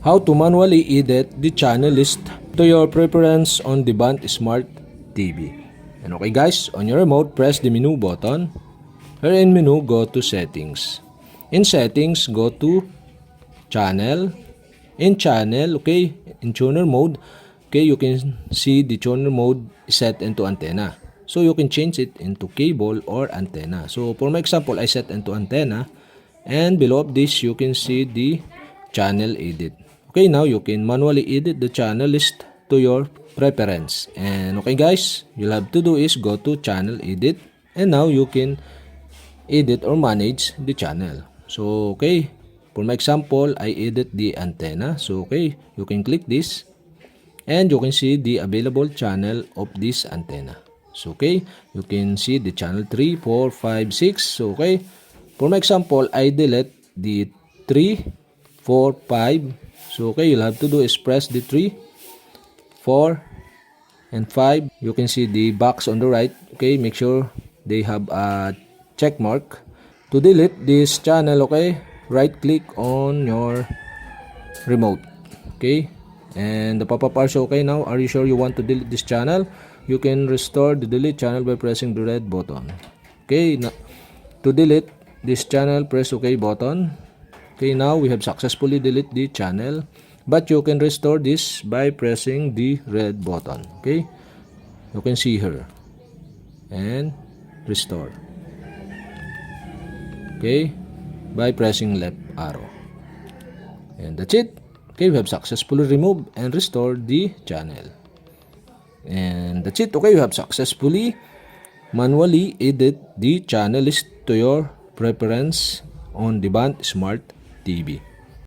How to manually edit the channel list to your preference on Devant Smart TV. And okay guys, on your remote, press the menu button. Here in menu, go to settings. In settings, go to channel. In channel, okay, in tuner mode, okay, you can see the tuner mode is set into antenna. So you can change it into cable or antenna. So for my example, I set into antenna. And below of this, you can see the channel edit. Okay, now you can manually edit the channel list to your preference. And okay guys, you'll have to do is go to channel edit. And now you can edit or manage the channel. So okay, for my example, I edit the antenna. So okay, you can click this. And you can see the available channel of this antenna. So okay, you can see the channel 3, 4, 5, 6. So okay, for my example, I delete the 3, 4, 5. So okay, you'll have to do is press the 3, 4, and 5. You can see the box on the right. Okay, make sure they have a check mark. To delete this channel, okay, right click on your remote. Okay, and the pop-up are so okay now. Are you sure you want to delete this channel? You can restore the delete channel by pressing the red button. Okay, now to delete this channel, press OK button. Okay, now we have successfully deleted the channel, but you can restore this by pressing the red button. Okay, you can see here and restore. Okay, by pressing left arrow, and that's it. Okay, we have successfully removed and restored the channel. And that's it. Okay, you have successfully manually edit the channel list to your preference on Devant Smart TV.